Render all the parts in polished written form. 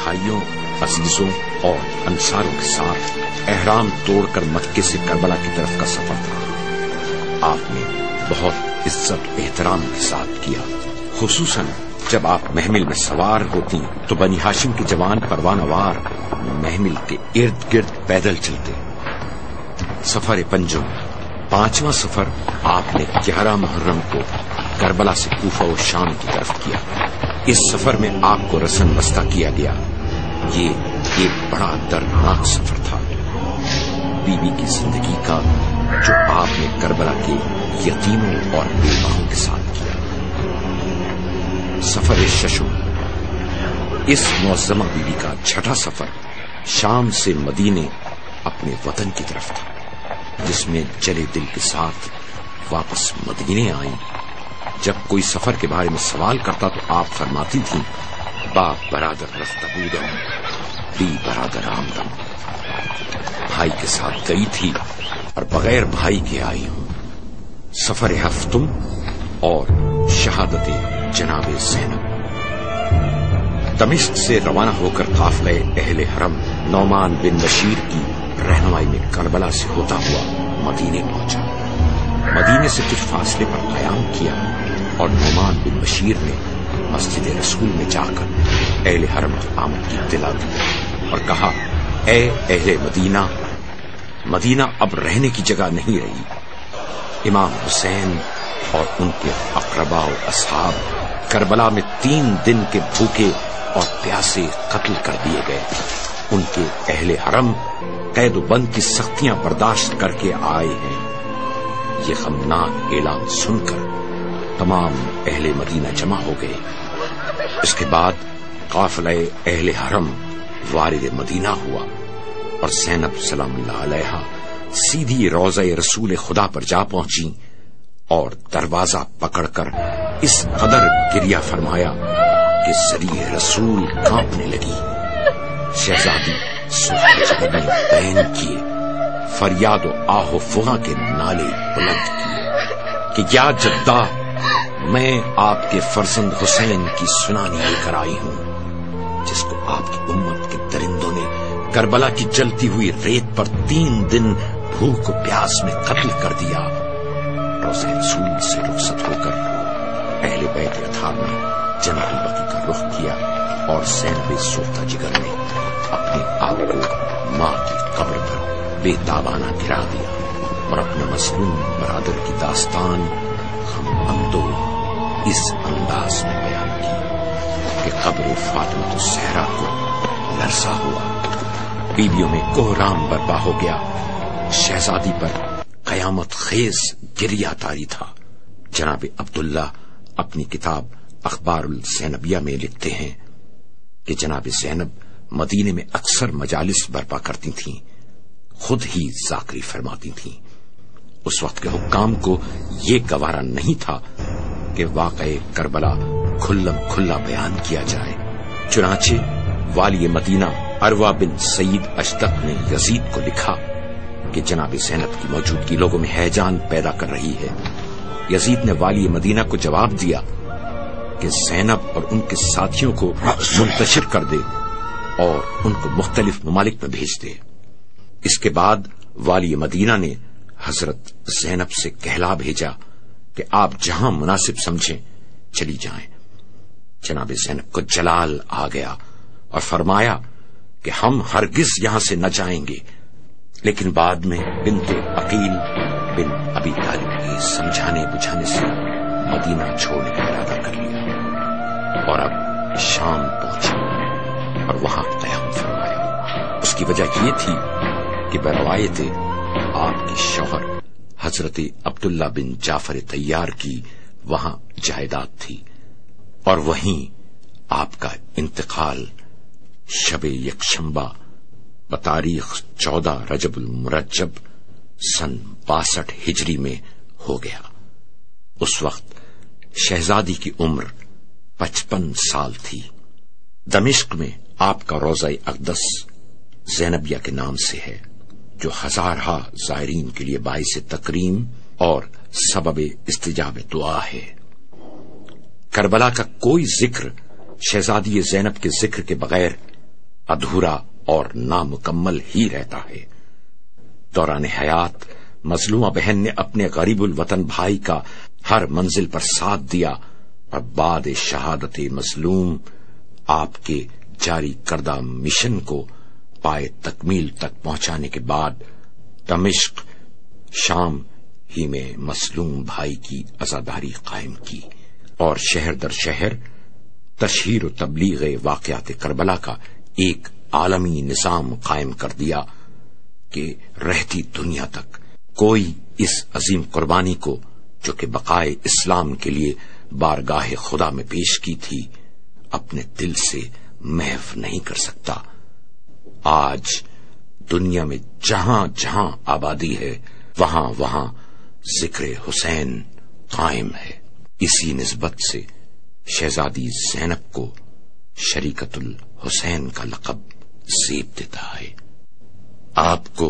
بھائیوں، عزیزوں اور انصاروں کے ساتھ احرام توڑ کر مکے سے کربلا کی طرف کا سفر تھا۔ آپ نے بہت عزت و احترام کے ساتھ کیا، خصوصاً جب آپ محمل میں سوار ہوتی تو بنی ہاشم کے جوان پروانہ وار محمل کے ارد گرد پیدل چلتے۔ سفر پنجم، 5واں سفر آپ نے 11 محرم کو کربلا سے کوفہ و شام کی طرف کیا۔ اس سفر میں آپ کو رسن بستہ کیا گیا۔ یہ ایک بڑا دردناک سفر تھا، بی بی کی زندگی کا، جو آپ نے کربلا کے یتیموں اور بیواؤں کے ساتھ کیا۔ سفر ششم، اس معظمہ بی بی کا چھٹا سفر شام سے مدینے اپنے وطن کی طرف تھا، جس میں جلے دل کے ساتھ واپس مدینے آئیں۔ جب کوئی سفر کے بارے میں سوال کرتا تو آپ فرماتی تھیں، باپ برادر رفت بودم، بی برادر آمدم۔ بھائی کے ساتھ گئی تھی اور بغیر بھائی کے آئی ہوں۔ سفر ہفتم اور شہادت جناب زینب۔ دمشق سے روانہ ہو کر قافلہ اہل حرم نعمان بن بشیر کی رہنمائی میں کربلا سے ہوتا ہوا مدینے پہنچا۔ مدینے سے کچھ فاصلے پر قیام کیا اور نعمان بن بشیر نے مسجد رسول میں جا کر اہل حرم کی آمد کی اطلاع دی اور کہا، اے اہل مدینہ، مدینہ اب رہنے کی جگہ نہیں رہی۔ امام حسین اور ان کے اقرباء و اصحاب کربلا میں 3 دن کے بھوکے اور پیاسے قتل کر دیے گئے۔ ان کے اہل حرم قید و بند کی سختیاں برداشت کر کے آئے ہیں۔ یہ غمناک اعلان سن کر تمام اہل مدینہ جمع ہو گئے۔ اس کے بعد قافلہ اہل حرم وارد مدینہ ہوا اور زینب سلام اللہ علیہا سیدھی روضہ رسول خدا پر جا پہنچی اور دروازہ پکڑ کر اس قدر گریہ فرمایا کہ سری رسول کانپنے لگی۔ شہزادی سرخ نے بین کیے، فریاد و آہ و فغاں کے نالے بلند کیے کہ یا جدہ، میں آپ کے فرزند حسین کی سنانی لے کر آئی ہوں، جس کو آپ کی امت کے درندوں نے کربلا کی جلتی ہوئی ریت پر 3 دن بھوک و پیاس میں قتل کر دیا۔ روضہ رسول سے رخصت ہو کر اہل بیت اطہار نے جنت البقیع کا رخ کیا اور زینب سوختہ جگر نے اپنے آپ کو ماں کی قبر پر بے تابانہ گرا دیا اور اپنا مظلوم برادر کی داستان ہم اندو اس انداز میں بیان کی کہ قبر فاطمہ الزہرا کو لرزا ہوا، بیویوں میں کوہرام برپا ہو گیا، شہزادی پر قیامت خیز گریہ طاری تھا۔ جناب عبداللہ اپنی کتاب اخبار الزینبیہ میں لکھتے ہیں کہ جناب زینب مدینے میں اکثر مجالس برپا کرتی تھیں، خود ہی ذاکری فرماتی تھیں۔ اس وقت کے حکام کو یہ گوارا نہیں تھا کہ واقعہ کربلا کھلم کھلا بیان کیا جائے، چنانچہ والی مدینہ عروہ بن سعید اشدق نے یزید کو لکھا کہ جناب زینب کی موجودگی لوگوں میں ہیجان پیدا کر رہی ہے۔ یزید نے والی مدینہ کو جواب دیا کہ زینب اور ان کے ساتھیوں کو منتشر کر دے اور ان کو مختلف ممالک میں بھیج دے۔ اس کے بعد والی مدینہ نے حضرت زینب سے کہلا بھیجا کہ آپ جہاں مناسب سمجھیں چلی جائیں۔ جناب زینب کو جلال آ گیا اور فرمایا کہ ہم ہرگز یہاں سے نہ جائیں گے، لیکن بعد میں بنت عقیل بن ابی طالب کے سمجھانے بجھانے سے مدینہ چھوڑنے کا ارادہ کر لیا اور اب شام پہنچی اور وہاں قیام فرمایا۔ اس کی وجہ یہ تھی کہ بروایت آپ کے شوہر حضرت عبداللہ بن جعفر طیار کی وہاں جائیداد تھی اور وہیں آپ کا انتقال شب یکشنبہ بتاریخ 14 رجب المرجب سن 62 ہجری میں ہو گیا۔ اس وقت شہزادی کی عمر 55 سال تھی۔ دمشق میں آپ کا روضہ اقدس زینبیہ کے نام سے ہے، جو ہزارہا زائرین کے لیے باعث تکریم اور سبب استجاب دعا ہے۔ کربلا کا کوئی ذکر شہزادی زینب کے ذکر کے بغیر ادھورا اور نامکمل ہی رہتا ہے۔ دوران حیات مظلومہ بہن نے اپنے غریب الوطن بھائی کا ہر منزل پر ساتھ دیا، اور بعد شہادت مظلوم آپ کے جاری کردہ مشن کو پائے تکمیل تک پہنچانے کے بعد دمشق، شام ہی میں مظلوم بھائی کی عزاداری قائم کی، اور شہر در شہر تشہیر و تبلیغ واقعات کربلا کا ایک عالمی نظام قائم کر دیا کہ رہتی دنیا تک کوئی اس عظیم قربانی کو جو کہ بقائے اسلام کے لیے بارگاہ خدا میں پیش کی تھی اپنے دل سے محو نہیں کر سکتا۔ آج دنیا میں جہاں جہاں آبادی ہے وہاں وہاں ذکر حسین قائم ہے۔ اسی نسبت سے شہزادی زینب کو شریکت الحسین کا لقب زیب دیتا ہے۔ آپ کو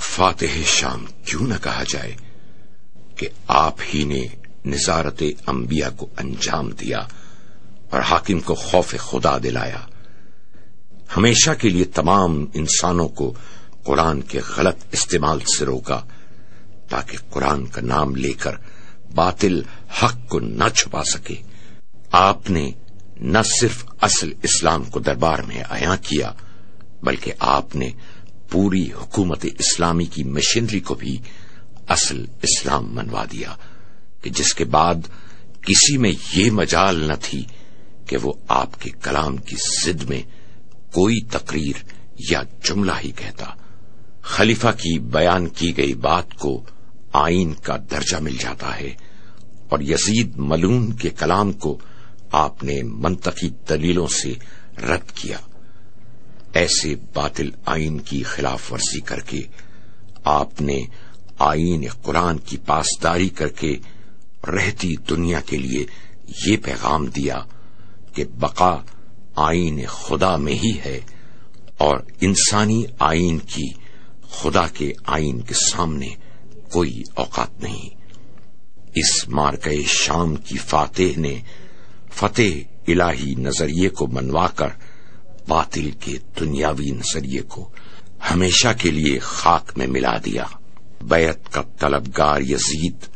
فاتح شام کیوں نہ کہا جائے کہ آپ ہی نے نظارت انبیاء کو انجام دیا اور حاکم کو خوف خدا دلایا، ہمیشہ کے لیے تمام انسانوں کو قرآن کے غلط استعمال سے روکا تاکہ قرآن کا نام لے کر باطل حق کو نہ چھپا سکے۔ آپ نے نہ صرف اصل اسلام کو دربار میں عیاں کیا بلکہ آپ نے پوری حکومت اسلامی کی مشینری کو بھی اصل اسلام منوا دیا کہ جس کے بعد کسی میں یہ مجال نہ تھی کہ وہ آپ کے کلام کی ضد میں کوئی تقریر یا جملہ ہی کہتا۔ خلیفہ کی بیان کی گئی بات کو آئین کا درجہ مل جاتا ہے، اور یزید ملعون کے کلام کو آپ نے منطقی دلیلوں سے رد کیا۔ ایسے باطل آئین کی خلاف ورزی کر کے آپ نے آئین قرآن کی پاسداری کر کے رہتی دنیا کے لیے یہ پیغام دیا کہ بقا آئین خدا میں ہی ہے، اور انسانی آئین کی خدا کے آئین کے سامنے کوئی اوقات نہیں۔ اس مارکہ شام کی فاتح نے فتح الہی نظریے کو منوا کر باطل کے دنیاوی نظریے کو ہمیشہ کے لیے خاک میں ملا دیا۔ بیعت کا طلبگار یزید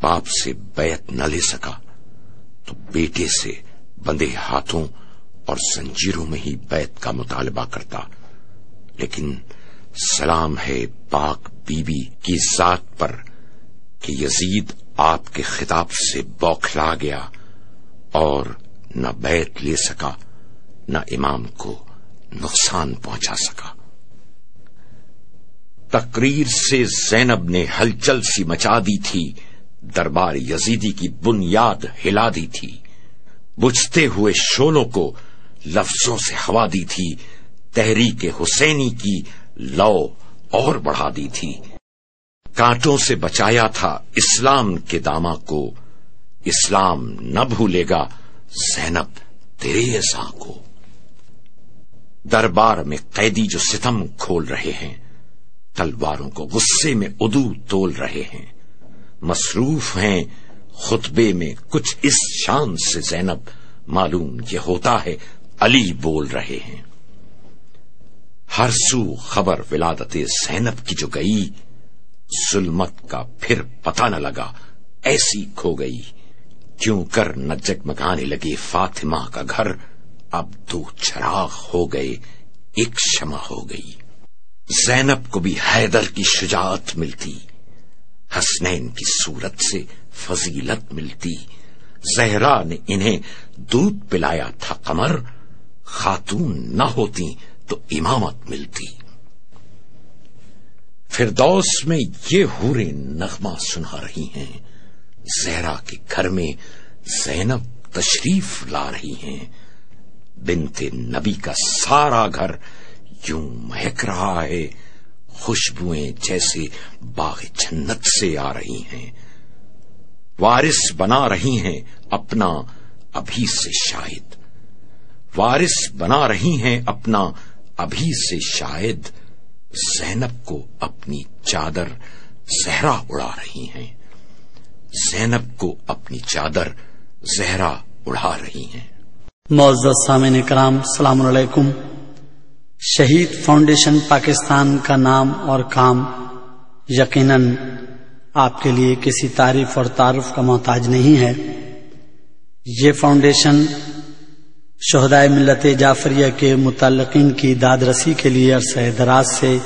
باپ سے بیعت نہ لے سکا تو بیٹے سے بندے ہاتھوں اور زنجیروں میں ہی بیعت کا مطالبہ کرتا، لیکن سلام ہے پاک بی بی کی ذات پر کہ یزید آپ کے خطاب سے بوکھلا گیا اور نہ بیعت لے سکا نہ امام کو نقصان پہنچا سکا۔ تقریر سے زینب نے ہلچل سی مچا دی تھی، دربار یزیدی کی بنیاد ہلا دی تھی، بجھتے ہوئے شعلوں کو لفظوں سے ہوا دی تھی، تحریک حسینی کی لو اور بڑھا دی تھی، کانٹوں سے بچایا تھا اسلام کے داماں کو، اسلام نہ بھولے گا زینب تیرے عزاں کو۔ دربار میں قیدی جو ستم کھول رہے ہیں، تلواروں کو غصے میں عدو تول رہے ہیں، مصروف ہیں خطبے میں کچھ اس شان سے زینب، معلوم یہ ہوتا ہے علی بول رہے ہیں۔ ہر سو خبر ولادت زینب کی جو گئی، ظلمت کا پھر پتہ نہ لگا ایسی کھو گئی، کیوں کر نہ جگمگانے لگے فاطمہ کا گھر، اب دو چراغ ہو گئے ایک شمع ہو گئی۔ زینب کو بھی حیدر کی شجاعت ملتی، حسنین کی صورت سے فضیلت ملتی، زہرا نے انہیں دودھ پلایا تھا قمر، خاتون نہ ہوتی تو امامت ملتی۔ فردوس میں یہ حوریں نغمہ سنا رہی ہیں، زہرا کے گھر میں زینب تشریف لا رہی ہیں، بنت نبی کا سارا گھر یوں مہک رہا ہے، خوشبوئیں جیسے باغ جنت سے آ رہی ہیں، وارث بنا رہی ہیں اپنا ابھی سے شاید، وارث بنا رہی ہیں اپنا ابھی سے شاید، زینب کو اپنی چادر زہرا اڑا رہی ہیں، زینب کو اپنی چادر زہرا اڑا رہی ہیں۔ معزز سامعین کرام، السلام علیکم۔ شہید فاؤنڈیشن پاکستان کا نام اور کام یقیناً آپ کے لیے کسی تعریف اور تعارف کا محتاج نہیں ہے۔ یہ فاؤنڈیشن شہدائے ملت جعفریہ کے متعلقین کی داد رسی کے لیے عرصہ دراز سے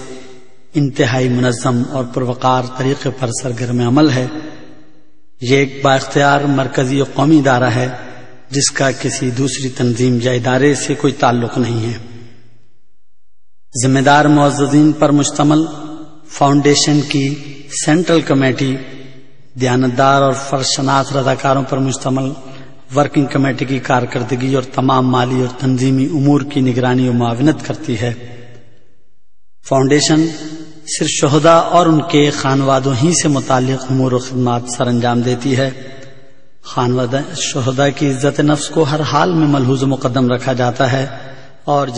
انتہائی منظم اور پروقار طریقے پر سرگرم عمل ہے۔ یہ ایک بااختیار مرکزی و قومی ادارہ ہے جس کا کسی دوسری تنظیم یا ادارے سے کوئی تعلق نہیں ہے۔ ذمہ دار معززین پر مشتمل فاؤنڈیشن کی سینٹرل کمیٹی، دیانتدار اور فرشناس رضاکاروں پر مشتمل ورکنگ کمیٹی کی کارکردگی اور تمام مالی اور تنظیمی امور کی نگرانی و معاونت کرتی ہے۔ فاؤنڈیشن صرف شہداء اور ان کے خانوادوں ہی سے متعلق امور و خدمات سر انجام دیتی ہے۔ خانوادہ شہداء کی عزت نفس کو ہر حال میں ملحوظ و مقدم رکھا جاتا ہے اور